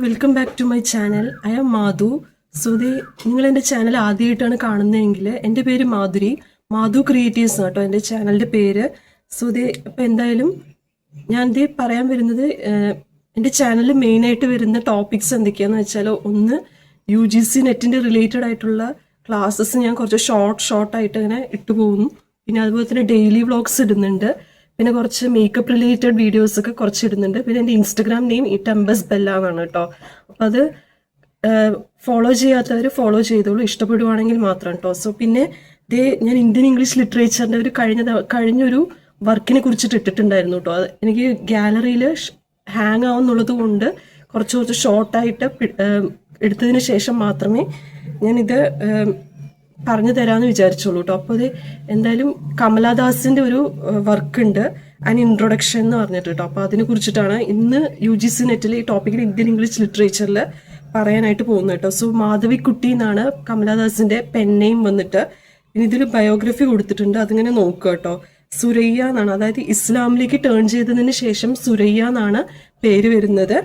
Welcome back to my channel. I am Madhu. നിങ്ങൾ എൻ്റെ channel ആദ്യമായിട്ടാണ് കാണുന്നതെങ്കിൽ എൻ്റെ പേര് മാധു ക്രിയേറ്റീവ്സ് കേട്ടോ എൻ്റെ ചാനലിൻ്റെ പേര്. ഇപ്പം എന്തായാലും ഞാൻ പറയാൻ വരുന്നത് എൻ്റെ ചാനലിൽ മെയിനായിട്ട് വരുന്ന ടോപ്പിക്സ് എന്തൊക്കെയാണെന്ന് വെച്ചാൽ, ഒന്ന് UGC നെറ്റിൻ്റെ റിലേറ്റഡ് ആയിട്ടുള്ള ക്ലാസ്സസ് ഞാൻ കുറച്ച് ഷോർട്ടായിട്ട് ഇങ്ങനെ ഇട്ടു പോകുന്നു. പിന്നെ അതുപോലെ തന്നെ ഡെയിലി വ്ളോഗ്സ് ഇടുന്നുണ്ട്. പിന്നെ കുറച്ച് മേക്കപ്പ് റിലേറ്റഡ് വീഡിയോസൊക്കെ കുറച്ച് ഇടുന്നുണ്ട്. പിന്നെ എൻ്റെ ഇൻസ്റ്റഗ്രാം നെയിം ഇറ്റംബസ് ബെല്ല എന്നാണ് കേട്ടോ. അപ്പം അത് ഫോളോ ചെയ്യാത്തവർ ഫോളോ ചെയ്തോളൂ, ഇഷ്ടപ്പെടുവാണെങ്കിൽ മാത്രം കേട്ടോ. പിന്നെ ഞാൻ ഇന്ത്യൻ ഇംഗ്ലീഷ് ലിറ്ററേച്ചറിൻ്റെ ഒരു കഴിഞ്ഞൊരു വർക്കിനെ കുറിച്ചിട്ട് ഇട്ടിട്ടുണ്ടായിരുന്നു കേട്ടോ. അത് എനിക്ക് ഗാലറിയിൽ ഹാങ് ആവുന്നുള്ളത് കൊണ്ട് കുറച്ച് ഷോർട്ടായിട്ട് എടുത്തതിന് ശേഷം മാത്രമേ ഞാനിത് പറഞ്ഞു തരാമെന്ന് വിചാരിച്ചോളൂ കേട്ടോ. അപ്പോൾ അത് എന്തായാലും കമലാദാസിൻ്റെ ഒരു വർക്ക് ഉണ്ട്, ആൻ ഇൻട്രൊഡക്ഷൻ എന്ന് പറഞ്ഞിട്ട് കേട്ടോ. അപ്പോൾ അതിനെ കുറിച്ചിട്ടാണ് ഇന്ന് UGC നെറ്റിൽ ഈ ടോപ്പിക്കിൽ ഇന്ത്യൻ ഇംഗ്ലീഷ് ലിറ്ററേച്ചറിൽ പറയാനായിട്ട് പോകുന്നത് കേട്ടോ. മാധവിക്കുട്ടി എന്നാണ് കമലാദാസിൻ്റെ പെൻ നെയിം വന്നിട്ട്. പിന്നെ ഇതിൽ ബയോഗ്രഫി കൊടുത്തിട്ടുണ്ട്, അതിങ്ങനെ നോക്കുക കേട്ടോ. സുരയ്യ എന്നാണ്, അതായത് ഇസ്ലാമിലേക്ക് ടേൺ ചെയ്തതിന് ശേഷം സുരയ്യ എന്നാണ് പേര് വരുന്നത്.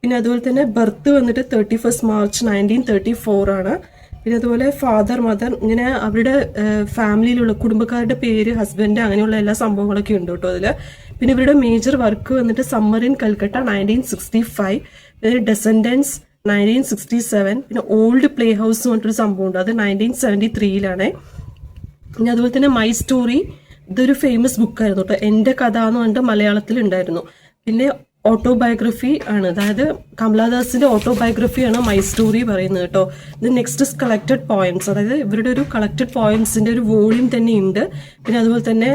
പിന്നെ അതുപോലെ തന്നെ ബർത്ത് വന്നിട്ട് 31 മാർച്ച് 1934 ആണ്. പിന്നെ അതുപോലെ ഫാദർ മദർ ഇങ്ങനെ അവരുടെ ഫാമിലിയിലുള്ള കുടുംബക്കാരുടെ പേര്, ഹസ്ബൻഡ്, അങ്ങനെയുള്ള എല്ലാ സംഭവങ്ങളൊക്കെ ഉണ്ട് കേട്ടോ അതിൽ. പിന്നെ ഇവരുടെ മേജർ വർക്ക് വന്നിട്ട് സമ്മർ ഇൻ കൽക്കട്ട 1965, പിന്നെ ഡെസൻഡൻസ് 1967, പിന്നെ ഓൾഡ് പ്ലേ ഹൗസ് പറഞ്ഞിട്ടൊരു സംഭവം ഉണ്ട്, അത് 1973 പിന്നെ അതുപോലെ തന്നെ മൈ സ്റ്റോറി, ഇതൊരു ഫേമസ് ബുക്കായിരുന്നു കേട്ടോ. എൻ്റെ കഥ എന്ന് പറഞ്ഞിട്ട് മലയാളത്തിൽ ഉണ്ടായിരുന്നു. പിന്നെ ഓട്ടോബയോഗ്രഫി ആണ്, അതായത് കമലാദാസിന്റെ ഓട്ടോബയോഗ്രഫിയാണ് മൈ സ്റ്റോറി പറയുന്നത് കേട്ടോ. ഇത് നെക്സ്റ്റ് കളക്റ്റഡ് പോയംസ്, അതായത് ഇവരുടെ ഒരു കളക്റ്റഡ് പോയംസിന്റെ ഒരു വോളിയം തന്നെ ഉണ്ട്. പിന്നെ അതുപോലെ തന്നെ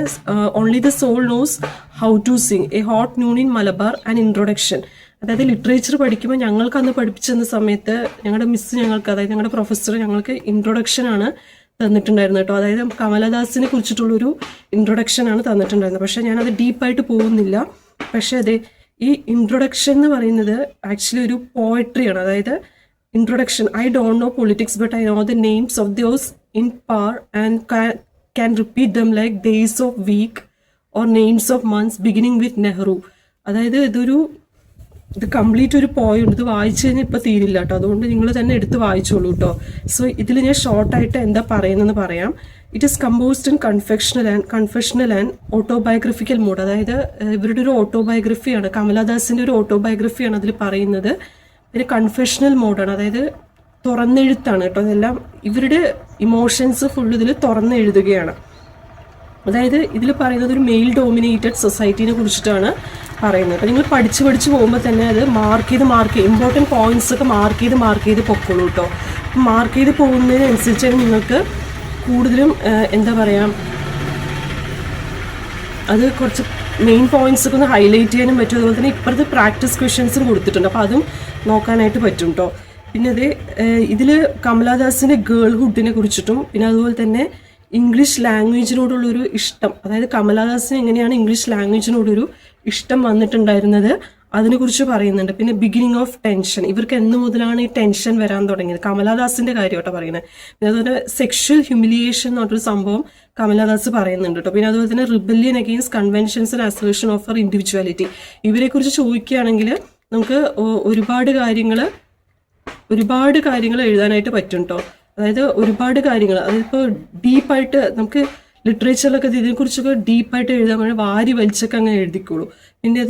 only the soul knows how to sing, a hot noon in Malabar and introduction. അതായത് ലിറ്ററേച്ചർ പഠിക്കുമ്പോൾ ഞങ്ങൾക്ക് അന്ന് പഠിപ്പിച്ചെന്ന സമയത്ത് ഞങ്ങളുടെ മിസ് ഞങ്ങൾക്ക്, അതായത് ഞങ്ങളുടെ പ്രൊഫസർ ഞങ്ങൾക്ക് ഇൻട്രൊഡക്ഷൻ ആണ് തന്നിട്ടുണ്ടായിരുന്നു കേട്ടോ. അതായത് കമലദാസിനെ കുറിച്ചിട്ടുള്ളൊരു ഇൻട്രൊഡക്ഷൻ ആണ് തന്നിട്ടുണ്ടായിരുന്നത്. പക്ഷെ ഞാനത് ഡീപ്പായിട്ട് പോകുന്നില്ല. പക്ഷെ ഈ ഇൻട്രൊഡക്ഷൻ എന്ന് പറയുന്നത് ആക്ച്വലി ഒരു പോയട്രിയാണ്. അതായത് introduction, I don't know politics but I know the names of those in power and can repeat them like days of week or names of months beginning with Nehru. അതായത് ഇത് കംപ്ലീറ്റ് ഒരു പോയുണ്ട്. ഇത് വായിച്ചു കഴിഞ്ഞാൽ ഇപ്പോൾ തീരില്ല കേട്ടോ, അതുകൊണ്ട് നിങ്ങൾ തന്നെ എടുത്ത് വായിച്ചോളൂ കേട്ടോ. ഇതിൽ ഞാൻ ഷോർട്ടായിട്ട് എന്താ പറയുന്നതെന്ന് പറയാം. It is composed in confessional and autobiographical mode. അതായത് ഇവരുടെ ഒരു ഓട്ടോബയോഗ്രഫിയാണ്, കമലാദാസിൻ്റെ ഒരു ഓട്ടോബയോഗ്രഫിയാണ് അതിൽ പറയുന്നത്. പിന്നെ കൺഫെഷണൽ മോഡാണ്, അതായത് തുറന്നെഴുത്താണ് കേട്ടോ. അതെല്ലാം ഇവരുടെ ഇമോഷൻസ് ഫുൾ ഇതിൽ തുറന്നെഴുതുകയാണ്. അതായത് ഇതിൽ പറയുന്നത് ഒരു മെയിൽ ഡോമിനേറ്റഡ് സൊസൈറ്റീനെ കുറിച്ചിട്ടാണ് പറയുന്നത്. അപ്പോൾ നിങ്ങൾ പഠിച്ച് പോകുമ്പോൾ തന്നെ അത് മാർക്ക് ചെയ്ത് ഇമ്പോർട്ടൻറ്റ് പോയിന്റ്സ് ഒക്കെ മാർക്ക് ചെയ്ത് പൊക്കോളൂ കേട്ടോ. മാർക്ക് ചെയ്ത് പോകുന്നതിനനുസരിച്ച് നിങ്ങൾക്ക് കൂടുതലും എന്താ പറയുക, അത് കുറച്ച് മെയിൻ പോയിന്റ്സ് ഒക്കെ ഒന്ന് ഹൈലൈറ്റ് ചെയ്യാനും പറ്റും. അതുപോലെ തന്നെ ഇപ്പോഴത്തെ പ്രാക്ടീസ് ക്വസ്റ്റ്യൻസും കൊടുത്തിട്ടുണ്ട്, അപ്പോൾ അതും നോക്കാനായിട്ട് പറ്റും കേട്ടോ. പിന്നെ ഇതിൽ കമലാദാസിൻ്റെ ഗേൾഹുഡിനെ കുറിച്ചിട്ടും, പിന്നെ അതുപോലെ തന്നെ ഇംഗ്ലീഷ് ലാംഗ്വേജിനോടുള്ളൊരു ഇഷ്ടം, അതായത് കമലാദാസിന് എങ്ങനെയാണ് ഇംഗ്ലീഷ് ലാംഗ്വേജിനോടൊരു ഇഷ്ടം വന്നിട്ടുണ്ടായിരുന്നത് അതിനെക്കുറിച്ച് പറയുന്നുണ്ട്. പിന്നെ ബിഗിനിങ് ഓഫ് ടെൻഷൻ, ഇവർക്ക് എന്ന് മുതലാണ് ഈ ടെൻഷൻ വരാൻ തുടങ്ങിയത്, കമലാദാസിന്റെ കാര്യമായിട്ടോ പറയുന്നത്. പിന്നെ അതുപോലെ സെക്ഷൽ ഹ്യൂമിലിയേഷൻ എന്ന് പറഞ്ഞൊരു സംഭവം കമലാദാസ് പറയുന്നുണ്ട് കേട്ടോ. പിന്നെ അതുപോലെ തന്നെ rebellion against conventions and assertion of our individuality. ഇവരെക്കുറിച്ച് ചോദിക്കുകയാണെങ്കിൽ നമുക്ക് ഒരുപാട് കാര്യങ്ങൾ എഴുതാനായിട്ട് പറ്റും കേട്ടോ. അതായത് ഒരുപാട് കാര്യങ്ങൾ, അതിപ്പോൾ ഡീപ്പായിട്ട് നമുക്ക് ലിറ്ററേച്ചറിലൊക്കെ ഇതിനെക്കുറിച്ചൊക്കെ ഡീപ്പായിട്ട് എഴുതാൻ വേണ്ടി വാരി വലിച്ചൊക്കെ അങ്ങനെ എഴുതിക്കോളൂ. പിന്നെ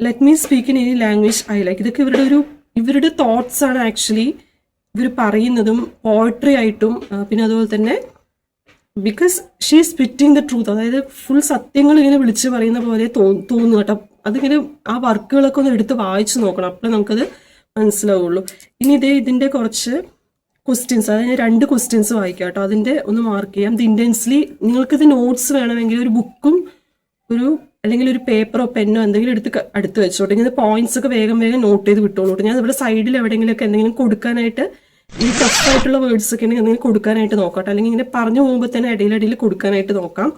let me speak in any language I like, ഇതൊക്കെ ഇവരുടെ തോട്ട്സ് ആണ് ആക്ച്വലി ഇവർ പറയുന്നതും പോയട്രി ആയിട്ടും. പിന്നെ അതുപോലെ തന്നെ because she spitting the truth, അതായത് ഫുൾ സത്യങ്ങൾ ഇങ്ങനെ വിളിച്ച് പറയുന്ന പോലെ തോന്നുന്നു കേട്ടോ. അതിങ്ങനെ ആ വർക്കുകളൊക്കെ ഒന്ന് എടുത്ത് വായിച്ചു നോക്കണം, അപ്പോൾ നമുക്കത് മനസ്സിലാവുള്ളൂ. ഇനി ഇതിൻ്റെ കുറച്ച് ക്വസ്റ്റ്യൻസ്, അതായത് 2 ക്വസ്റ്റ്യൻസ് വായിക്കാം കേട്ടോ. അതിൻ്റെ ഒന്ന് മാർക്ക് ചെയ്യാം. ഇത് ഇൻറ്റൻസ്ലി നിങ്ങൾക്കിത് നോട്ട്സ് വേണമെങ്കിൽ ഒരു ബുക്കും അല്ലെങ്കിൽ ഒരു പേപ്പറോ പെന്നോ എന്തെങ്കിലും അടുത്ത് വെച്ചോട്ടെ. ഇങ്ങനെ പോയിന്റ്സ് ഒക്കെ വേഗം നോട്ട് ചെയ്ത് വിട്ടോളൂ. ഞാൻ ഇവിടെ സൈഡിൽ എവിടെയെങ്കിലുമൊക്കെ എന്തെങ്കിലും കൊടുക്കാനായിട്ട്, ഈ ടഫ് ആയിട്ടുള്ള വേർഡ്സ് ഒക്കെ ഉണ്ടെങ്കിൽ എന്തെങ്കിലും കൊടുക്കാനായിട്ട് നോക്കട്ടെ, അല്ലെങ്കിൽ ഇങ്ങനെ പറഞ്ഞു പോകുമ്പോൾ തന്നെ ഇടയിൽ കൊടുക്കാനായിട്ട് നോക്കാം.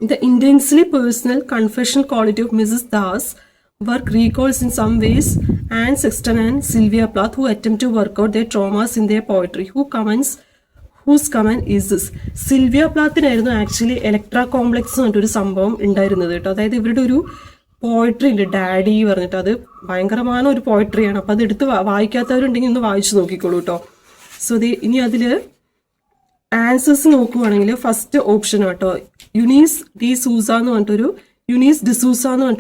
The intensely personal confessional quality of Mrs Das work recalls in some ways Anne Sexton and Sylvia Plath, who attempt to work out their traumas in their poetry. Whose comment is this? Sylvia പ്ലാത്തിനായിരുന്നു actually Electra complex എന്ന് പറഞ്ഞിട്ടൊരു സംഭവം ഉണ്ടായിരുന്നത് കേട്ടോ. അതായത് ഇവരുടെ ഒരു poetry ഉണ്ട്, ഡാഡി പറഞ്ഞിട്ട്, അത് ഭയങ്കരமான ഒരു പോയട്രിയാണ്. അപ്പോൾ അത് എടുത്ത് വായിക്കാത്തവരുണ്ടെങ്കിൽ ഒന്ന് വായിച്ചു നോക്കിക്കോളൂ കേട്ടോ. സോ ഇനി അതിൽ ആൻസേഴ്സ് നോക്കുവാണെങ്കിൽ ഫസ്റ്റ് ഓപ്ഷൻ കേട്ടോ, യുനീസ് ഡിസൂസ എന്ന് പറഞ്ഞിട്ടൊരു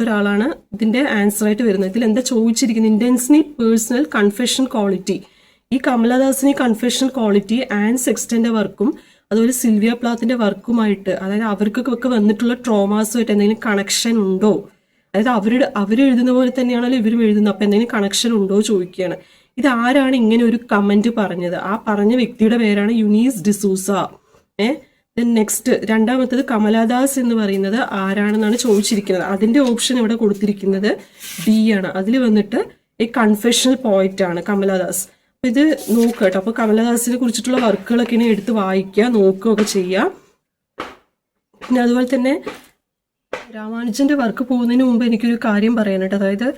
ഒരാളാണ് ഇതിന്റെ ആൻസർ ആയിട്ട് വരുന്നത്. ഇതിൽ എന്താ ചോദിച്ചിരിക്കുന്നത്? Intensely personal confession quality. ഈ കമലദാസിന് കൺഫെഷൻ ക്വാളിറ്റി ആൻ സെക്സ്റ്റന്റെ വർക്കും അതുപോലെ സിൽവിയ പ്ലാത്തിന്റെ വർക്കുമായിട്ട്, അതായത് അവർക്കൊക്കെ വന്നിട്ടുള്ള ട്രോമാസുമായിട്ട് എന്തെങ്കിലും കണക്ഷൻ ഉണ്ടോ? അതായത് അവർ എഴുതുന്ന പോലെ തന്നെയാണല്ലോ ഇവരും എഴുതുന്നത്. അപ്പം എന്തെങ്കിലും കണക്ഷൻ ഉണ്ടോ ചോദിക്കുകയാണ്. ഇത് ആരാണ് ഇങ്ങനെ ഒരു കമന്റ് പറഞ്ഞത്? ആ പറഞ്ഞ വ്യക്തിയുടെ പേരാണ് യുനീസ് ഡിസൂസ. നെക്സ്റ്റ് രണ്ടാമത്തത് കമലദാസ് എന്ന് പറയുന്നത് ആരാണെന്നാണ് ചോദിച്ചിരിക്കുന്നത്. അതിന്റെ ഓപ്ഷൻ ഇവിടെ കൊടുത്തിരിക്കുന്നത് ബി ആണ്. അതിൽ വന്നിട്ട് ഈ കൺഫെഷണൽ പോയിറ്റ് ആണ് കമലദാസ്. അപ്പൊ ഇത് നോക്കുക കേട്ടോ. അപ്പൊ കമലദാസിനെ കുറിച്ചിട്ടുള്ള വർക്കുകളൊക്കെ ഇനി എടുത്ത് വായിക്കുക, നോക്കുകയൊക്കെ ചെയ്യുക. പിന്നെ അതുപോലെ തന്നെ രാമാനുജന്റെ വർക്ക് പോകുന്നതിന് മുമ്പ് എനിക്കൊരു കാര്യം പറയാനുണ്ട്. അതായത്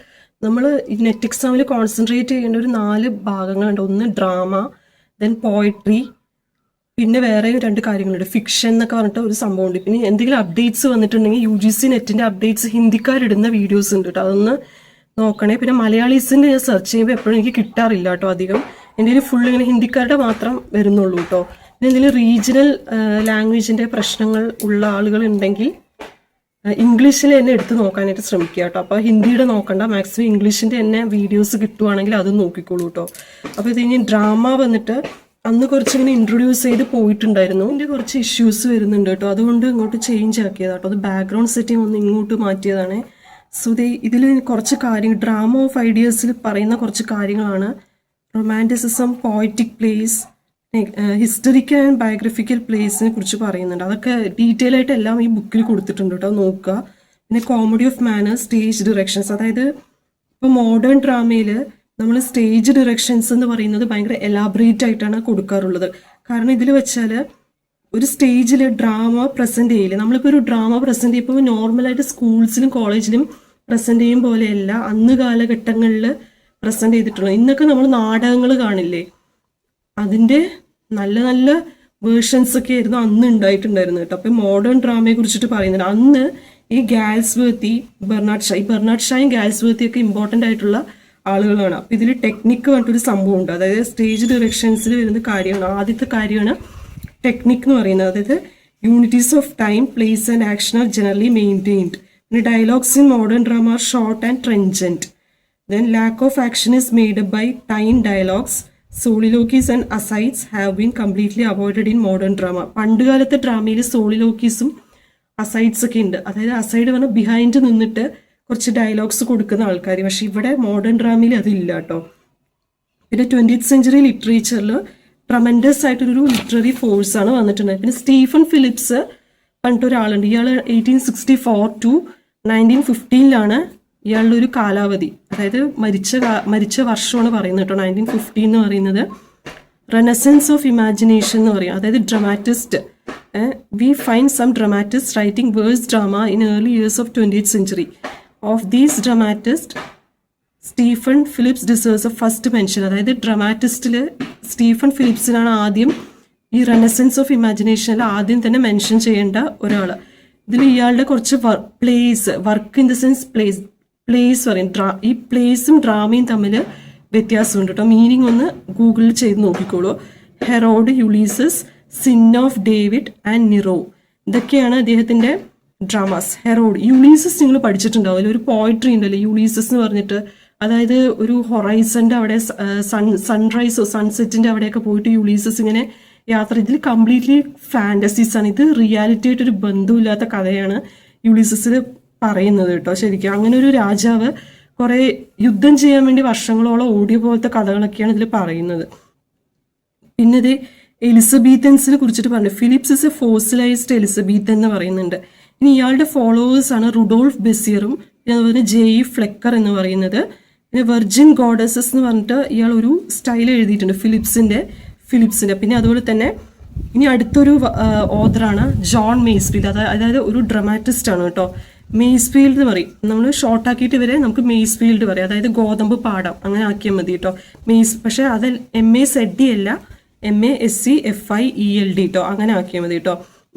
നമ്മൾ നെറ്റ് എക്സാമിൽ കോൺസെൻട്രേറ്റ് ചെയ്യേണ്ട ഒരു 4 ഭാഗങ്ങളുണ്ട്. ഒന്ന് ഡ്രാമ, ദെൻ പോയട്രി, പിന്നെ വേറെയും 2 കാര്യങ്ങളുണ്ട്. ഫിക്ഷൻ എന്നൊക്കെ പറഞ്ഞിട്ട് ഒരു സംഭവമുണ്ട്. പിന്നെ എന്തെങ്കിലും അപ്ഡേറ്റ്സ് വന്നിട്ടുണ്ടെങ്കിൽ UGC നെറ്റിന്റെ അപ്ഡേറ്റ്സ് ഹിന്ദിക്കാരിടുന്ന വീഡിയോസ് ഉണ്ട് കേട്ടോ, അതൊന്ന് നോക്കണേ. പിന്നെ മലയാളീസിന്റെ ഞാൻ സെർച്ച് ചെയ്യുമ്പോൾ എപ്പോഴും എനിക്ക് കിട്ടാറില്ല കേട്ടോ അധികം. എൻ്റെ ഫുൾ ഇങ്ങനെ ഹിന്ദിക്കാരുടെ മാത്രം വരുന്നുള്ളൂ കേട്ടോ. പിന്നെ എന്തെങ്കിലും റീജിയണൽ ലാംഗ്വേജിന്റെ പ്രശ്നങ്ങൾ ഉള്ള ആളുകൾ ഉണ്ടെങ്കിൽ ഇംഗ്ലീഷിൽ തന്നെ എടുത്ത് നോക്കാനായിട്ട് ശ്രമിക്കുക കേട്ടോ. അപ്പോൾ ഹിന്ദിയുടെ നോക്കണ്ട, മാക്സിമം ഇംഗ്ലീഷിന്റെ തന്നെ വീഡിയോസ് കിട്ടുവാണെങ്കിൽ അത് നോക്കിക്കോളൂ കേട്ടോ. അപ്പോൾ ഇത് കഴിഞ്ഞ് ഡ്രാമ വന്നിട്ട് അന്ന് കുറച്ചിങ്ങനെ ഇൻട്രൊഡ്യൂസ് ചെയ്ത് പോയിട്ടുണ്ടായിരുന്നു. ഇതിൻ്റെ കുറച്ച് ഇഷ്യൂസ് വരുന്നുണ്ട് കേട്ടോ, അതുകൊണ്ട് ഇങ്ങോട്ട് ചേഞ്ച് ആക്കിയതാണ് കേട്ടോ. അത് ബാക്ക്ഗ്രൗണ്ട് സെറ്റിംഗ് ഒന്ന് ഇങ്ങോട്ട് മാറ്റിയതാണ്. സോ ഇതിൽ കുറച്ച് കാര്യങ്ങൾ ഡ്രാമ ഓഫ് ഐഡിയാസിൽ പറയുന്ന കുറച്ച് കാര്യങ്ങളാണ്. Romanticism, poetic plays, historical and biographical പ്ലേസിനെ കുറിച്ച് പറയുന്നുണ്ട്. അതൊക്കെ ഡീറ്റെയിൽ ആയിട്ട് എല്ലാം ഈ ബുക്കിൽ കൊടുത്തിട്ടുണ്ട് കേട്ടോ, നോക്കുക. പിന്നെ comedy of manners, stage directions. അതായത് ഇപ്പോൾ മോഡേൺ ഡ്രാമയിൽ നമ്മൾ സ്റ്റേജ് ഡിറക്ഷൻസ് എന്ന് പറയുന്നത് ഭയങ്കര എലാബറേറ്റ് ആയിട്ടാണ് കൊടുക്കാറുള്ളത്. കാരണം ഇതിൽ വെച്ചാൽ ഒരു സ്റ്റേജിൽ ഡ്രാമ പ്രസന്റ് ചെയ്യില്ല. നമ്മളിപ്പോൾ ഒരു ഡ്രാമ പ്രസന്റ് ചെയ്യുമ്പോൾ നോർമലായിട്ട് സ്കൂൾസിലും കോളേജിലും പ്രസന്റ് ചെയ്യും പോലെയല്ല അന്ന് കാലഘട്ടങ്ങളിൽ പ്രസന്റ് ചെയ്തിട്ടുള്ളത്. ഇന്നൊക്കെ നമ്മൾ നാടകങ്ങൾ കാണില്ലേ, അതിൻ്റെ നല്ല നല്ല വേർഷൻസ് ഒക്കെ ആയിരുന്നു അന്ന് ഉണ്ടായിട്ടുണ്ടായിരുന്നു കേട്ടോ. അപ്പം മോഡേൺ ഡ്രാമയെ കുറിച്ചിട്ട് പറയുന്നുണ്ട്. അന്ന് ഈ ഗാൽസ്വർത്തി, ബെർണാഡ് ഷായും ഗാൽസ്വർത്തിയൊക്കെ ഇമ്പോർട്ടൻ്റ് ആയിട്ടുള്ള ആളുകളാണ്. അപ്പം ഇതിൽ ടെക്നിക്ക് പറഞ്ഞിട്ടൊരു സംഭവമുണ്ട്. അതായത് സ്റ്റേജ് ഡിറക്ഷൻസിൽ വരുന്ന കാര്യമാണ്. ആദ്യത്തെ കാര്യമാണ് ടെക്നിക്ക് എന്ന് പറയുന്നത്. അതായത് unities of time, place and action are generally maintained. പിന്നെ dialogues in modern drama are short and trenchant. Then lack of action is made by time dialogues. Soliloquies and asides have been completely avoided in modern drama. പണ്ടുകാലത്തെ ഡ്രാമയിൽ സോളിലോക്കീസും assets ഒക്കെ ഉണ്ട്. അതായത് aside പറഞ്ഞാൽ behind നിന്നിട്ട് കുറച്ച് dialogues കൊടുക്കുന്ന ആൾക്കാർ. പക്ഷെ ഇവിടെ മോഡേൺ ഡ്രാമയിൽ അതില്ല കേട്ടോ. പിന്നെ 20th സെഞ്ചുറി ലിറ്ററേച്ചറിൽ ട്രമൻഡസ് ആയിട്ടൊരു ലിറ്റററി ഫോഴ്സാണ് വന്നിട്ടുള്ളത്. പിന്നെ സ്റ്റീഫൻ ഫിലിപ്സ് പറഞ്ഞിട്ട് ഒരാളുണ്ട്. ഇയാൾ 1864 to 1915 ഇയാളുടെ ഒരു കാലാവധി, അതായത് മരിച്ച വർഷമാണ് പറയുന്നത് കേട്ടോ. 1915 എന്ന് പറയുന്നത് റെനസൻസ് ഓഫ് ഇമാജിനേഷൻ എന്ന് പറയും. അതായത് dramatist. We find some dramatist writing verse drama in early years of 20th century. Of these dramatist Stephen Phillips deserves a first mention. അതായത് ഡ്രമാറ്റിസ്റ്റിൽ സ്റ്റീഫൻ ഫിലിപ്സിനാണ് ആദ്യം ഈ റെനസൻസ് ഓഫ് ഇമാജിനേഷനിൽ ആദ്യം തന്നെ മെൻഷൻ ചെയ്യേണ്ട ഒരാൾ. ഇതിൽ ഇയാളുടെ കുറച്ച് work in the sense place പറയും. ഈ പ്ലേസും ഡ്രാമയും തമ്മിൽ വ്യത്യാസമുണ്ട് കേട്ടോ. മീനിങ് ഒന്ന് ഗൂഗിളിൽ ചെയ്ത് നോക്കിക്കോളൂ. Herod, Ulysses, sin of David and Nero, ഇതൊക്കെയാണ് അദ്ദേഹത്തിന്റെ ഡ്രാമാസ്. ഹെറോഡ്, യുളീസസ് നിങ്ങൾ പഠിച്ചിട്ടുണ്ടാവും. അതിൽ ഒരു പോയിട്രി ഉണ്ടല്ലോ യുളീസസ് എന്ന് പറഞ്ഞിട്ട്. അതായത് ഒരു ഹൊറൈസന്റെ അവിടെ സൺറൈസോ സൺസെറ്റിന്റെ അവിടെയൊക്കെ പോയിട്ട് യുളീസസ് ഇങ്ങനെ യാത്ര. ഇതിൽ കംപ്ലീറ്റ്ലി ഫാന്റസീസ് ആണ്. ഇത് റിയാലിറ്റി ആയിട്ടൊരു ബന്ധമില്ലാത്ത കഥയാണ് യുളീസസിൽ പറയുന്നത് കേട്ടോ. ശരിക്കും അങ്ങനെ ഒരു രാജാവ് കുറെ യുദ്ധം ചെയ്യാൻ വേണ്ടി വർഷങ്ങളോളം ഓടിയ പോലത്തെ കഥകളൊക്കെയാണ് ഇതിൽ പറയുന്നത്. പിന്നെ ഇത് എലിസബീത്തൻസിനെ കുറിച്ചിട്ട് പറഞ്ഞു. Phillips is a fossilized Elizabethan എന്ന് പറയുന്നുണ്ട്. ഇനി ഇയാളുടെ ഫോളോവേഴ്സ് ആണ് റുഡോൾഫ് ബെസിയറും പിന്നെ അതുപോലെ ജെഇ ഫ്ലെക്കർ എന്ന് പറയുന്നത്. പിന്നെ വെർജിൻ ഗോഡസസ് എന്ന് പറഞ്ഞിട്ട് ഇയാൾ ഒരു സ്റ്റൈൽ എഴുതിയിട്ടുണ്ട് ഫിലിപ്സിന്റെ. പിന്നെ അതുപോലെ തന്നെ ഇനി അടുത്തൊരു ഓഥറാണ് ജോൺ മെയ്സ്ഫീൽഡ്. അതായത് ഒരു ഡ്രമാറ്റിസ്റ്റ് ആണ് കേട്ടോ. മെയ്സ്ഫീൽഡ് എന്ന് പറയും. നമ്മൾ ഷോർട്ട് ആക്കിയിട്ട് വരെ നമുക്ക് മെയ്സ്ഫീൽഡ് പറയാം. അതായത് ഗോതമ്പ് പാടം അങ്ങനെ ആക്കിയാൽ മതി കേട്ടോ. പക്ഷെ അത് MAZD അല്ല, MASCFIELD കേട്ടോ. അങ്ങനെ ആക്കിയാൽ മതി കേട്ടോ.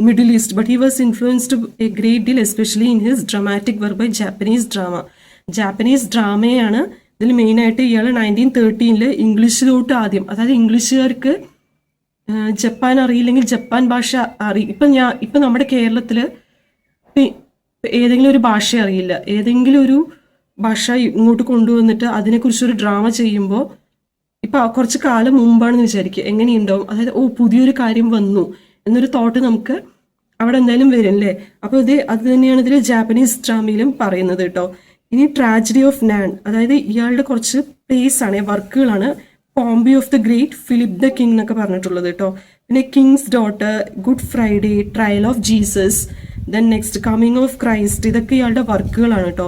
Middle east. But he was influenced a great deal especially in his dramatic work by Japanese drama. Japanese ഡ്രാമയാണ് ഇതിൽ മെയിനായിട്ട് ഇയാൾ 1913 ഇംഗ്ലീഷിലോട്ട് ആദ്യം, അതായത് ഇംഗ്ലീഷുകാർക്ക് ജപ്പാൻ അറിയില്ലെങ്കിൽ ജപ്പാൻ ഭാഷ ഇപ്പം നമ്മുടെ കേരളത്തിൽ ഏതെങ്കിലും ഒരു ഭാഷ അറിയില്ല, ഏതെങ്കിലും ഒരു ഭാഷ ഇങ്ങോട്ട് കൊണ്ടുവന്നിട്ട് അതിനെക്കുറിച്ചൊരു ഡ്രാമ ചെയ്യുമ്പോൾ ഇപ്പം കുറച്ച് കാലം മുമ്പാണെന്ന് വിചാരിക്കുക, എങ്ങനെയുണ്ടാവും, അതായത് പുതിയൊരു കാര്യം വന്നു എന്നൊരു തോട്ട് നമുക്ക് അവിടെ എന്തായാലും വരും അല്ലേ. അപ്പോൾ അത് തന്നെയാണ് ഇതിൽ ജാപ്പനീസ് ഡ്രാമയിലും പറയുന്നത് കേട്ടോ. ഇനി ട്രാജഡി ഓഫ് നാൻ, അതായത് ഇയാളുടെ കുറച്ച് പ്ലേസ് ആണ്, വർക്കുകളാണ്. Pompey of the great, Philip the king എന്നൊക്കെ പറഞ്ഞിട്ടുള്ളത് കേട്ടോ. പിന്നെ king's daughter, good Friday, trial of Jesus, then next coming of Christ, ഇതൊക്കെ ഇയാളുടെ വർക്കുകളാണ് കേട്ടോ.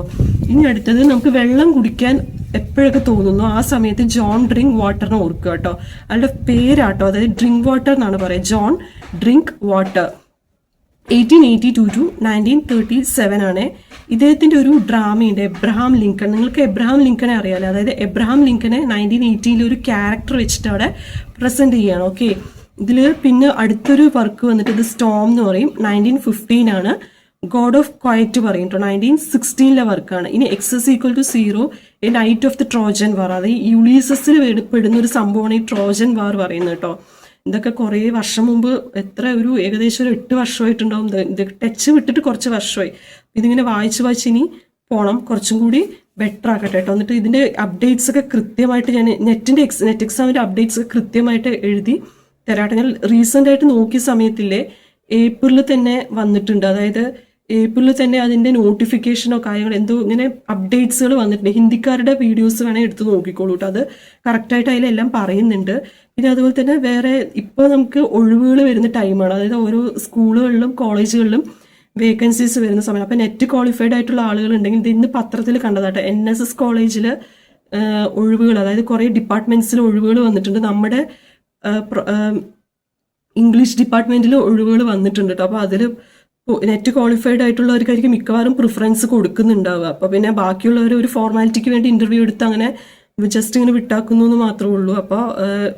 ഇനി അടുത്തത് നമുക്ക് വെള്ളം കുടിക്കാൻ എപ്പോഴൊക്കെ തോന്നുന്നു ആ സമയത്ത് ജോൺ ഡ്രിങ്ക് വാട്ടറിനെ ഓർക്കുക കേട്ടോ. അയാളുടെ പേരാട്ടോ, അതായത് ഡ്രിങ്ക് വാട്ടർ എന്നാണ് പറയുക, ജോൺ ഡ്രിങ്ക് വാട്ടർ. 1882 to 1937 ആണ്. ഇദ്ദേഹത്തിൻ്റെ ഒരു ഡ്രാമയുണ്ട് എബ്രഹാം ലിങ്കൺ. നിങ്ങൾക്ക് എബ്രഹാം ലിങ്കണെ അറിയാലോ, അതായത് എബ്രഹാം ലിങ്കനെ 1918 ഒരു ക്യാരക്ടർ വെച്ചിട്ട് അവിടെ പ്രസന്റ് ചെയ്യാണ്. ഓക്കെ, ഇതിൽ പിന്നെ അടുത്തൊരു വർക്ക് വന്നിട്ട് ഇത് സ്റ്റോം എന്ന് പറയും, 1915 ആണ്. ഗോഡ് ഓഫ് ക്വയറ്റ് പറയും കേട്ടോ, 1916 വർക്കാണ്. ഇനി x is equal to 0, a night of the Trojan war, അതായത് യുളീസസിൽ പെടുന്ന ഒരു സംഭവമാണ് ഈ ട്രോജൻ വാർ പറയുന്നത് കേട്ടോ. ഇതൊക്കെ കുറേ വർഷം മുമ്പ്, ഏകദേശം ഒരു 8 വർഷമായിട്ടുണ്ടാവും ഇത് ടച്ച് വിട്ടിട്ട്, കുറച്ച് വർഷമായി. ഇതിങ്ങനെ വായിച്ച് ഇനി പോകണം, കുറച്ചും കൂടി ബെറ്റർ ആക്കട്ടെ കേട്ടോ. എന്നിട്ട് ഇതിൻ്റെ അപ്ഡേറ്റ്സ് ഒക്കെ കൃത്യമായിട്ട് ഞാൻ നെറ്റ് എക്സാമിൻ്റെ അപ്ഡേറ്റ്സ് ഒക്കെ കൃത്യമായിട്ട് എഴുതി തരാട്ടെ. ഞാൻ റീസെൻ്റ് ആയിട്ട് നോക്കിയ സമയത്തില്ലേ, ഏപ്രിലിൽ തന്നെ വന്നിട്ടുണ്ട്, അതായത് ഏപ്രിലിൽ തന്നെ അതിൻ്റെ നോട്ടിഫിക്കേഷനോ കാര്യങ്ങളോ എന്തോ ഇങ്ങനെ അപ്ഡേറ്റ്സുകൾ വന്നിട്ടുണ്ട്. ഹിന്ദിക്കാരുടെ വീഡിയോസ് വേണേൽ എടുത്ത് നോക്കിക്കോളൂ കേട്ടോ, അത് കറക്റ്റായിട്ട് അതിലെല്ലാം പറയുന്നുണ്ട്. പിന്നെ അതുപോലെ തന്നെ വേറെ ഇപ്പോൾ നമുക്ക് ഒഴിവുകൾ വരുന്ന ടൈമാണ്, അതായത് ഓരോ സ്കൂളുകളിലും കോളേജുകളിലും വേക്കൻസീസ് വരുന്ന സമയം. അപ്പോൾ നെറ്റ് ക്വാളിഫൈഡ് ആയിട്ടുള്ള ആളുകൾ ഉണ്ടെങ്കിൽ, ഇത് ഇന്ന് പത്രത്തിൽ കണ്ടതാട്ടോ, NSS കോളേജിൽ ഒഴിവുകൾ, അതായത് കുറേ ഡിപ്പാർട്ട്മെൻറ്റ്സിൽ ഒഴിവുകൾ വന്നിട്ടുണ്ട്. നമ്മുടെ ഇംഗ്ലീഷ് ഡിപ്പാർട്ട്മെൻറ്റിൽ ഒഴിവുകൾ വന്നിട്ടുണ്ട് കേട്ടോ. അപ്പോൾ അതിൽ നെറ്റ് ക്വാളിഫൈഡ് ആയിട്ടുള്ളവർക്കായിരിക്കും മിക്കവാറും പ്രിഫറൻസ് കൊടുക്കുന്നുണ്ടാവുക. അപ്പോൾ പിന്നെ ബാക്കിയുള്ളവർ ഒരു ഫോർമാലിറ്റിക്ക് വേണ്ടി ഇൻ്റർവ്യൂ എടുത്ത് അങ്ങനെ ജസ്റ്റ് ഇങ്ങനെ വിട്ടാക്കുന്നു എന്ന് മാത്രമേ ഉള്ളൂ. അപ്പോൾ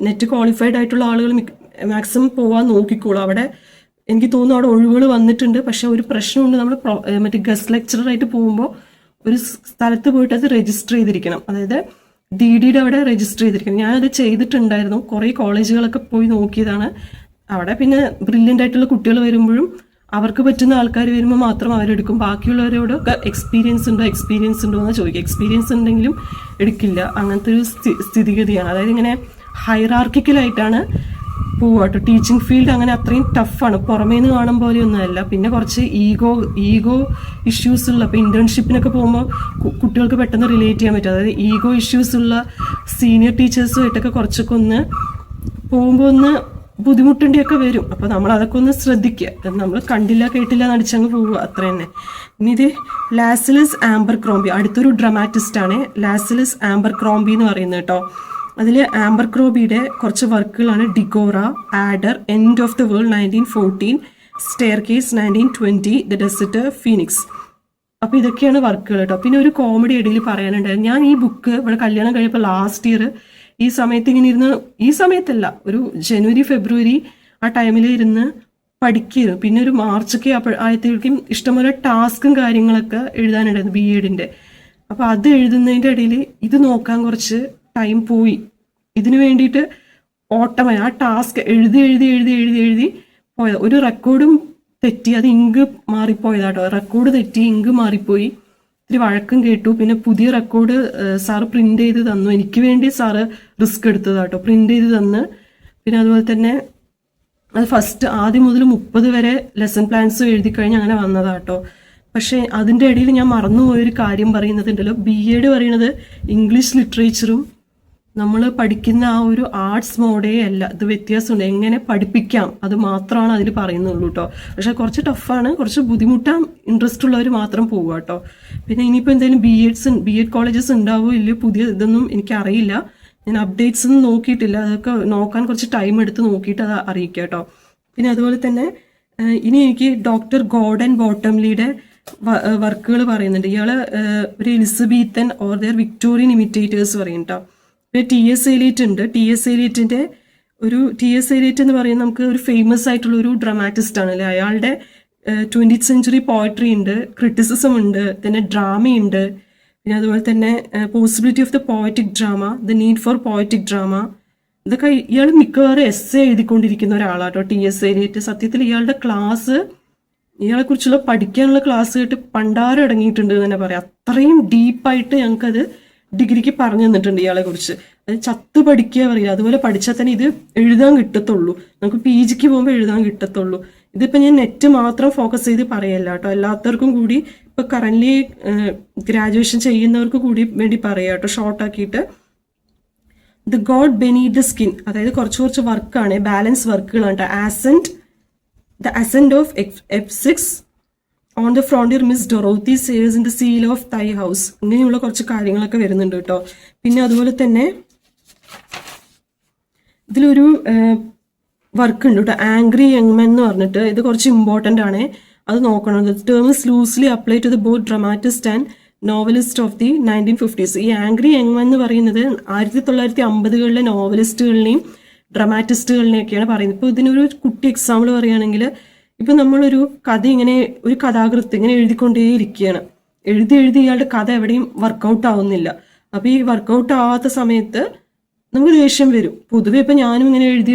നെറ്റ് ക്വാളിഫൈഡ് ആയിട്ടുള്ള ആളുകൾ മാക്സിമം പോകാൻ നോക്കിക്കോളൂ. അവിടെ എനിക്ക് തോന്നുന്നു അവിടെ ഒഴിവുകൾ വന്നിട്ടുണ്ട്. പക്ഷെ ഒരു പ്രശ്നമുണ്ട്, നമ്മൾ മറ്റേ ഗസ്റ്റ് ലെക്ചറായിട്ട് പോകുമ്പോൾ ഒരു സ്ഥലത്ത് പോയിട്ട് അത് രജിസ്റ്റർ ചെയ്തിരിക്കണം, അതായത് DDയുടെ അവിടെ രജിസ്റ്റർ ചെയ്തിരിക്കണം. ഞാനത് ചെയ്തിട്ടുണ്ടായിരുന്നു, കുറേ കോളേജുകളൊക്കെ പോയി നോക്കിയതാണ്. അവിടെ പിന്നെ ബ്രില്യൻ്റ് ആയിട്ടുള്ള കുട്ടികൾ വരുമ്പോഴും അവർക്ക് പറ്റുന്ന ആൾക്കാർ വരുമ്പോൾ മാത്രം അവരെടുക്കും. ബാക്കിയുള്ളവരോടൊക്കെ എക്സ്പീരിയൻസ് ഉണ്ടോ എന്ന് ചോദിക്കുക. എക്സ്പീരിയൻസ് ഉണ്ടെങ്കിലും എടുക്കില്ല. അങ്ങനത്തെ ഒരു സ്ഥിതിഗതിയാണ്. അതായത് ഇങ്ങനെ ഹൈറാർക്കിക്കലായിട്ടാണ് പോവുക കേട്ടോ. ടീച്ചിങ് ഫീൽഡ് അങ്ങനെ അത്രയും ടഫാണ്, പുറമേ നിന്ന് കാണും പോലെയൊന്നുമല്ല. പിന്നെ കുറച്ച് ഈഗോ ഇഷ്യൂസ് ഉള്ള, ഇപ്പോൾ ഇന്റേൺഷിപ്പിനൊക്കെ പോകുമ്പോൾ കുട്ടികൾക്ക് പെട്ടെന്ന് റിലേറ്റ് ചെയ്യാൻ പറ്റും. അതായത് ഈഗോ ഇഷ്യൂസ് ഉള്ള സീനിയർ ടീച്ചേഴ്സുമായിട്ടൊക്കെ കുറച്ചൊക്കെ ഒന്ന് പോകുമ്പോൾ ഒന്ന് ബുദ്ധിമുട്ടേണ്ടിയൊക്കെ വരും. അപ്പോൾ നമ്മൾ അതൊക്കെ ഒന്ന് ശ്രദ്ധിക്കുക. നമ്മൾ കണ്ടില്ല കേട്ടില്ല നടിച്ചങ്ങ് പോവുക, അത്ര തന്നെ. ഇനി ഇത് ലാസിലസ് ആംബർ ക്രോംബി, അടുത്തൊരു ഡ്രമാറ്റിസ്റ്റാണ് ലാസിലസ് ആംബർ ക്രോംബി എന്ന് പറയുന്നത് കേട്ടോ. അതിൽ ആംബർ ക്രോംബിയുടെ കുറച്ച് വർക്കുകളാണ് Deborah, adder, end of the world 1914, staircase 1920, the desert, Phoenix. അപ്പോൾ ഇതൊക്കെയാണ് വർക്കുകൾ കേട്ടോ. പിന്നെ ഒരു കോമഡി ഇടയിൽ പറയാനുണ്ടായിരുന്നു. ഞാൻ ഈ ബുക്ക് ഇവിടെ കല്യാണം കഴിയപ്പോൾ ലാസ്റ്റ് ഇയർ ഈ സമയത്ത് ഇങ്ങനെ ഇരുന്ന്, ഈ സമയത്തല്ല, ഒരു ജനുവരി ഫെബ്രുവരി ആ ടൈമിൽ ഇരുന്ന് പഠിക്കുന്നു. പിന്നെ ഒരു മാർച്ചൊക്കെ ആയത്തേക്കും ഇഷ്ടംപോലെ ടാസ്കും കാര്യങ്ങളൊക്കെ എഴുതാനുണ്ടായിരുന്നു BEdന്റെ. അപ്പോൾ അത് എഴുതുന്നതിൻ്റെ ഇടയിൽ ഇത് നോക്കാൻ കുറച്ച് ടൈം പോയി. ഇതിനു വേണ്ടിയിട്ട് ഓട്ടമായി ആ ടാസ്ക് എഴുതി പോയത്. ഒരു റെക്കോർഡും തെറ്റി, അത് ഇങ്ക് മാറിപ്പോയതാട്ടോ. റെക്കോർഡ് തെറ്റി, ഇങ്ക് മാറിപ്പോയി. ഇത്തിരി വഴക്കും കേട്ടു. പിന്നെ പുതിയ റെക്കോർഡ് സാറ് പ്രിന്റ് ചെയ്ത് തന്നു. എനിക്ക് വേണ്ടി സാറ് റിസ്ക് എടുത്തതാട്ടോ, പ്രിന്റ് ചെയ്ത് തന്ന്. പിന്നെ അതുപോലെ തന്നെ അത് ഫസ്റ്റ് ആദ്യം മുതൽ 30 വരെ ലെസൺ പ്ലാൻസ് എഴുതി കഴിഞ്ഞ് അങ്ങനെ വന്നതാട്ടോ. പക്ഷേ അതിൻ്റെ ഇടയിൽ ഞാൻ മറന്നുപോയൊരു കാര്യം പറയുന്നതുണ്ടല്ലോ, BEd പറയുന്നത് ഇംഗ്ലീഷ് ലിറ്ററേച്ചറും നമ്മൾ പഠിക്കുന്ന ആ ഒരു ആർട്സ് മോഡേ അല്ല, ഇത് വ്യത്യാസമുണ്ട്. എങ്ങനെ പഠിപ്പിക്കാം അത് മാത്രമാണ് അതിൽ പറയുന്നുള്ളൂ കേട്ടോ. പക്ഷെ കുറച്ച് ടഫാണ്, കുറച്ച് ബുദ്ധിമുട്ടാൻ ഇൻട്രസ്റ്റ് ഉള്ളവർ മാത്രം പോവുക കേട്ടോ. പിന്നെ ഇനിയിപ്പോൾ എന്തായാലും BEd കോളേജസ് ഉണ്ടാവോ ഇല്ലയോ പുതിയ ഇതൊന്നും എനിക്കറിയില്ല. ഞാൻ അപ്ഡേറ്റ്സ് ഒന്നും നോക്കിയിട്ടില്ല, അതൊക്കെ നോക്കാൻ കുറച്ച് ടൈം എടുത്ത് നോക്കിയിട്ട് അത് അറിയിക്കാം കേട്ടോ. പിന്നെ അതുപോലെ തന്നെ ഇനി എനിക്ക് ഡോക്ടർ ഗോർഡൻ ബോട്ടംലിയുടെ വർക്കുകൾ പറയുന്നുണ്ട്. ഇയാൾ ഒരു എലിസബീത്തൻ ഓർ ദർ വിക്ടോറിയൻ ഇമിറ്റേറ്റേഴ്സ് പറയും കേട്ടോ. പിന്നെ T.S. എലിയറ്റ് ഉണ്ട്. T.S. എലിയറ്റിൻ്റെ T.S. എലിയറ്റ് എന്ന് പറയുന്നത് നമുക്ക് ഒരു ഫേമസ് ആയിട്ടുള്ള ഒരു ഡ്രമാറ്റിസ്റ്റ് ആണ് അല്ലേ. അയാളുടെ 20th സെഞ്ച്വറി പോയട്രി ഉണ്ട്, ക്രിറ്റിസിസം ഉണ്ട്, പിന്നെ ഡ്രാമയുണ്ട്, പിന്നെ അതുപോലെ തന്നെ possibility of the poetic drama, the need for poetic drama. ഇതൊക്കെ ഇയാൾ മിക്കവാറും എസ്സേ എഴുതിക്കൊണ്ടിരിക്കുന്ന ഒരാളാട്ടോ, TS എഴുതിയിട്ട്. സത്യത്തിൽ ഇയാളുടെ ക്ലാസ്, ഇയാളെ കുറിച്ചുള്ള പഠിക്കാനുള്ള ക്ലാസ് കേട്ട് പണ്ടാരം അടങ്ങിയിട്ടുണ്ട് എന്ന് തന്നെ പറയാം. അത്രയും ഡീപ്പായിട്ട് ഞങ്ങൾക്കത് ഡിഗ്രിക്ക് പറഞ്ഞു തന്നിട്ടുണ്ട് ഇയാളെ കുറിച്ച്. അത് ചത്ത് പഠിക്കുക പറയുക, അതുപോലെ പഠിച്ചാൽ തന്നെ ഇത് എഴുതാൻ കിട്ടത്തുള്ളൂ. നമുക്ക് PGക്ക് പോകുമ്പോൾ എഴുതാൻ കിട്ടത്തുള്ളൂ. ഇതിപ്പോൾ ഞാൻ നെറ്റ് മാത്രം ഫോക്കസ് ചെയ്ത് പറയല്ല കേട്ടോ, എല്ലാത്തവർക്കും കൂടി ഇപ്പോൾ കറൻ്റ്ലി ഗ്രാജുവേഷൻ ചെയ്യുന്നവർക്ക് കൂടി വേണ്ടി പറയാം കേട്ടോ, ഷോർട്ടാക്കിയിട്ട്. The god beneath the skin, അതായത് കുറച്ച് വർക്കാണ്, ബാലൻസ് വർക്കുകളാണ് കേട്ടോ. The ascent of F6 on the frontier Miss Dorothy സേവ്സ് in the zeal of thy house, ഇങ്ങനെയുള്ള കുറച്ച് കാര്യങ്ങളൊക്കെ വരുന്നുണ്ട് കേട്ടോ. പിന്നെ അതുപോലെ തന്നെ ഇതിലൊരു വർക്ക് ഉണ്ട് കേട്ടോ, ആംഗ്രി യങ് മെൻ എന്ന് പറഞ്ഞിട്ട്. ഇത് കുറച്ച് ഇമ്പോർട്ടൻ്റ് ആണ്, അത് നോക്കണം. Term is loosely apply to the both dramatist and novelist of the 1950s. ഈ ആംഗ്രി യങ് മെൻ എന്ന് പറയുന്നത് 1950കളിലെ നോവലിസ്റ്റുകളിനെയും ഡ്രാമാറ്റിസ്റ്റുകളിനെയൊക്കെയാണ് പറയുന്നത്. ഇപ്പോൾ ഇതിനൊരു കുട്ടി എക്സാമ്പിൾ പറയുകയാണെങ്കിൽ, ഇപ്പം നമ്മളൊരു കഥ ഇങ്ങനെ, ഒരു കഥാകൃത്ത് ഇങ്ങനെ എഴുതിക്കൊണ്ടേയിരിക്കുകയാണ്. എഴുതി ഇയാളുടെ കഥ എവിടെയും വർക്കൗട്ട് ആവുന്നില്ല. അപ്പോൾ ഈ വർക്കൗട്ട് ആവാത്ത സമയത്ത് നമുക്ക് ദേഷ്യം വരും. പൊതുവെ ഇപ്പം ഞാനും ഇങ്ങനെ എഴുതി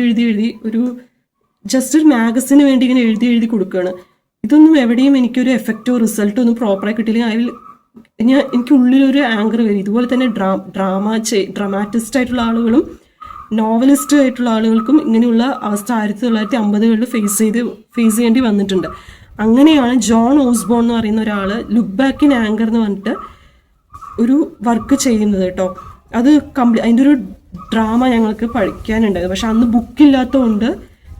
ഒരു ജസ്റ്റ് ഒരു മാഗസിന് വേണ്ടി ഇങ്ങനെ എഴുതി കൊടുക്കുകയാണ്. ഇതൊന്നും എവിടെയും എനിക്കൊരു എഫക്റ്റോ റിസൾട്ടോ ഒന്നും പ്രോപ്പറായി കിട്ടിയില്ലെങ്കിൽ എനിക്ക് ഉള്ളിലൊരു ആങ്കർ വരും. ഇതുപോലെ തന്നെ ഡ്രാമാറ്റിസ്റ്റ് ആയിട്ടുള്ള ആളുകളും നോവലിസ്റ്റ് ആയിട്ടുള്ള ആളുകൾക്കും ഇങ്ങനെയുള്ള അവസ്ഥ 1950കളിൽ ഫേസ് ചെയ്യേണ്ടി വന്നിട്ടുണ്ട്. അങ്ങനെയാണ് ജോൺ ഓസ്ബോൺ എന്ന് പറയുന്ന ഒരാൾ ലുക്ക് ബാക്ക് ഇൻ ആങ്കർ എന്ന് പറഞ്ഞിട്ട് ഒരു വർക്ക് ചെയ്യുന്നത് കേട്ടോ. അത് അതിൻ്റെ ഒരു ഡ്രാമ ഞങ്ങൾക്ക് പഠിക്കാനുണ്ടായിരുന്നു. പക്ഷെ അന്ന് ബുക്കില്ലാത്തതുകൊണ്ട്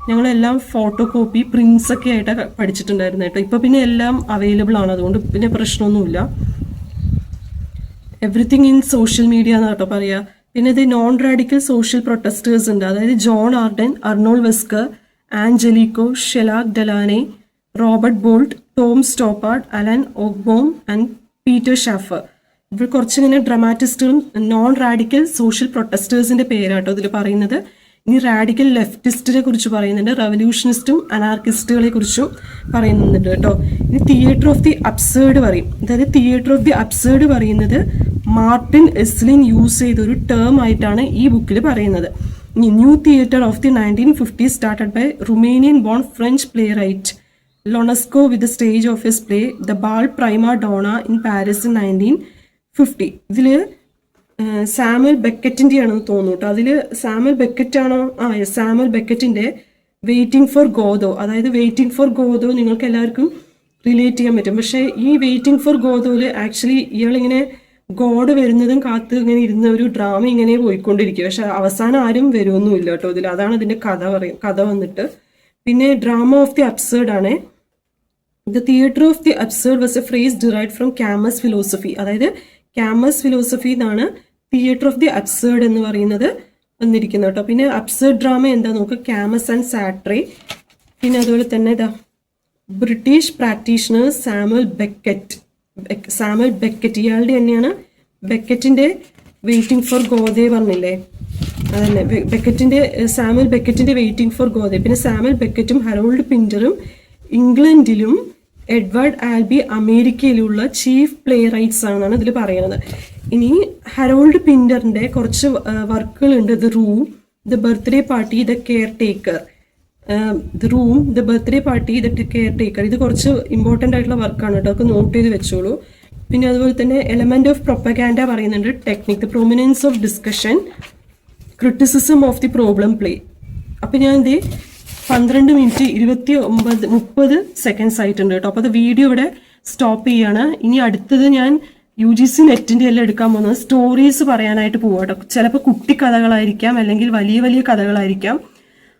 ഞങ്ങളെല്ലാം ഫോട്ടോ കോപ്പി പ്രിൻസ് ഒക്കെ ആയിട്ടാണ് പഠിച്ചിട്ടുണ്ടായിരുന്നു കേട്ടോ. ഇപ്പോൾ പിന്നെ എല്ലാം അവൈലബിൾ ആണ്, അതുകൊണ്ട് പിന്നെ പ്രശ്നമൊന്നുമില്ല. എവറിത്തിങ് ഇൻ സോഷ്യൽ മീഡിയ എന്ന് കേട്ടോ പറയുക. പിന്നെ ഇത് നോൺ റാഡിക്കൽ സോഷ്യൽ പ്രൊട്ടസ്റ്റേഴ്സ് ഉണ്ട്, അതായത് John Arden, Arnold Wesker, Ann Jellicoe, Shelagh Delaney, Robert Bolt, Tom Stoppard, Alan Ayckbourn and Peter Shaffer. ഇവർ കുറച്ചിങ്ങനെ ഡ്രാമാറ്റിസ്റ്റുകളും നോൺ റാഡിക്കൽ സോഷ്യൽ പ്രൊട്ടസ്റ്റേഴ്സിന്റെ പേരാട്ടോ ഇതിൽ പറയുന്നത്. ഇനി റാഡിക്കൽ ലെഫ്റ്റിസ്റ്റിനെ കുറിച്ച് പറയുന്നുണ്ട്, റവല്യൂഷനിസ്റ്റും അനാർക്കിസ്റ്റുകളെ കുറിച്ചും പറയുന്നുണ്ട് കേട്ടോ. ഇനി തിയേറ്റർ ഓഫ് ദി അബ്സേർഡ് പറയും. അതായത് തിയേറ്റർ ഓഫ് ദി അബ്സേർഡ് പറയുന്നത് മാർട്ടിൻ എസ്ലിൻ യൂസ് ചെയ്ത ഒരു ടേം ആയിട്ടാണ് ഈ ബുക്കിൽ പറയുന്നത്. ഇനി new theatre of the 1950s started by Rumanian born French playwright Ionesco with the stage of his play the bald prima donna in Paris in 1950. ഇതിൽ Samuel ബെക്കറ്റിൻ്റെ ആണെന്ന് തോന്നുന്നു കേട്ടോ. അതിൽ സാമുവൽ ബെക്കറ്റ് ആണോ? സാമുവൽ ബെക്കറ്റിൻ്റെ വെയിറ്റിംഗ് ഫോർ ഗോദോ, അതായത് waiting for Godot നിങ്ങൾക്ക് എല്ലാവർക്കും റിലേറ്റ് ചെയ്യാൻ പറ്റും. പക്ഷേ ഈ വെയിറ്റിംഗ് ഫോർ ഗോദോയിൽ ആക്ച്വലി ഇയാളിങ്ങനെ ഗോഡ് വരുന്നതും കാത്ത് ഇങ്ങനെ ഇരുന്ന ഒരു ഡ്രാമ ഇങ്ങനെ പോയിക്കൊണ്ടിരിക്കുക. പക്ഷെ അവസാനം ആരും വരുമൊന്നുമില്ല കേട്ടോ ഇതിൽ. അതാണ് ഇതിൻ്റെ കഥ വന്നിട്ട്. പിന്നെ ഡ്രാമ ഓഫ് ദി അബ്സേർഡ് ആണ്. The theatre of the absurd was A phrase derived from Camus philosophy. അതായത് ക്യാമസ് ഫിലോസഫി എന്നാണ് തിയേറ്റർ ഓഫ് ദി അബ്സേർഡ് എന്ന് പറയുന്നത് വന്നിരിക്കുന്നത് കേട്ടോ. പിന്നെ അബ്സേർഡ് ഡ്രാമ എന്താ നോക്കുക, ക്യാമസ് ആൻഡ് സാട്രേ. പിന്നെ അതുപോലെ തന്നെ ഇതാ ബ്രിട്ടീഷ് പ്രാക്ടീഷണർ സാമുവൽ ബെക്കറ്റ് ഇയാളുടെ തന്നെയാണ് ബെക്കറ്റിൻ്റെ വെയിറ്റിംഗ് ഫോർ ഗോദെ പറഞ്ഞില്ലേ, അതന്നെ സാമുവൽ ബെക്കറ്റിൻ്റെ വെയിറ്റിംഗ് ഫോർ ഗോദെ. പിന്നെ സാമുവൽ ബെക്കറ്റും ഹറോൾഡ് പിൻറ്ററും ഇംഗ്ലണ്ടിലും എഡ്വേർഡ് ആൽബി അമേരിക്കയിലുള്ള ചീഫ് പ്ലേ റൈറ്റ്സ് ആണെന്നാണ് ഇതിൽ പറയുന്നത്. ഇനി ഹറോൾഡ് പിൻറ്ററിൻ്റെ കുറച്ച് വർക്കുകളുണ്ട്. The room, the birthday party, the caretaker. The birthday party, the caretaker, ഇത് കുറച്ച് ഇമ്പോർട്ടൻ്റ് ആയിട്ടുള്ള വർക്കാണ് കേട്ടോ, അതൊക്കെ നോട്ട് ചെയ്ത് വെച്ചോളൂ. പിന്നെ അതുപോലെ തന്നെ എലമെന്റ് ഓഫ് പ്രൊപ്പഗാൻഡ പറയുന്നുണ്ട്, technique, the prominence of discussion, criticism of the problem play. അപ്പം ഞാൻ ഇത് 12 മിനിറ്റ് 30 സെക്കൻഡ്സ് ആയിട്ടുണ്ട് കേട്ടോ. അപ്പോൾ അത് വീഡിയോ ഇവിടെ സ്റ്റോപ്പ് ചെയ്യാണ്. ഇനി അടുത്തത് ഞാൻ UGC നെറ്റിൻ്റെ എല്ലാം എടുക്കാൻ പോകുന്നത് സ്റ്റോറീസ് പറയാനായിട്ട് പോവാം കേട്ടോ. ചിലപ്പോൾ കുട്ടി കഥകളായിരിക്കാം, അല്ലെങ്കിൽ വലിയ വലിയ കഥകളായിരിക്കാം.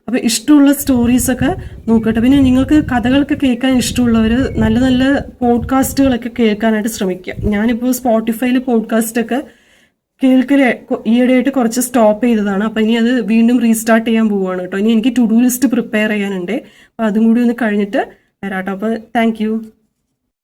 അപ്പോൾ ഇഷ്ടമുള്ള സ്റ്റോറീസൊക്കെ നോക്കട്ടെ. പിന്നെ നിങ്ങൾക്ക് കഥകളൊക്കെ കേൾക്കാൻ ഇഷ്ടമുള്ളവർ നല്ല നല്ല പോഡ്കാസ്റ്റുകളൊക്കെ കേൾക്കാനായിട്ട് ശ്രമിക്കുക. ഞാനിപ്പോൾ സ്പോട്ടിഫൈയിൽ പോഡ്കാസ്റ്റൊക്കെ ഈയിടെയായിട്ട് കുറച്ച് സ്റ്റോപ്പ് ചെയ്തതാണ്. അപ്പോൾ ഇനി അത് വീണ്ടും റീസ്റ്റാർട്ട് ചെയ്യാൻ പോവുകയാണ് കേട്ടോ. ഇനി എനിക്ക് ടു ഡു ലിസ്റ്റ് പ്രിപ്പയർ ചെയ്യാനുണ്ട്. അപ്പോൾ അതും കൂടി ഒന്ന് കഴിഞ്ഞിട്ട് വരാം കേട്ടോ. അപ്പോൾ താങ്ക് യു.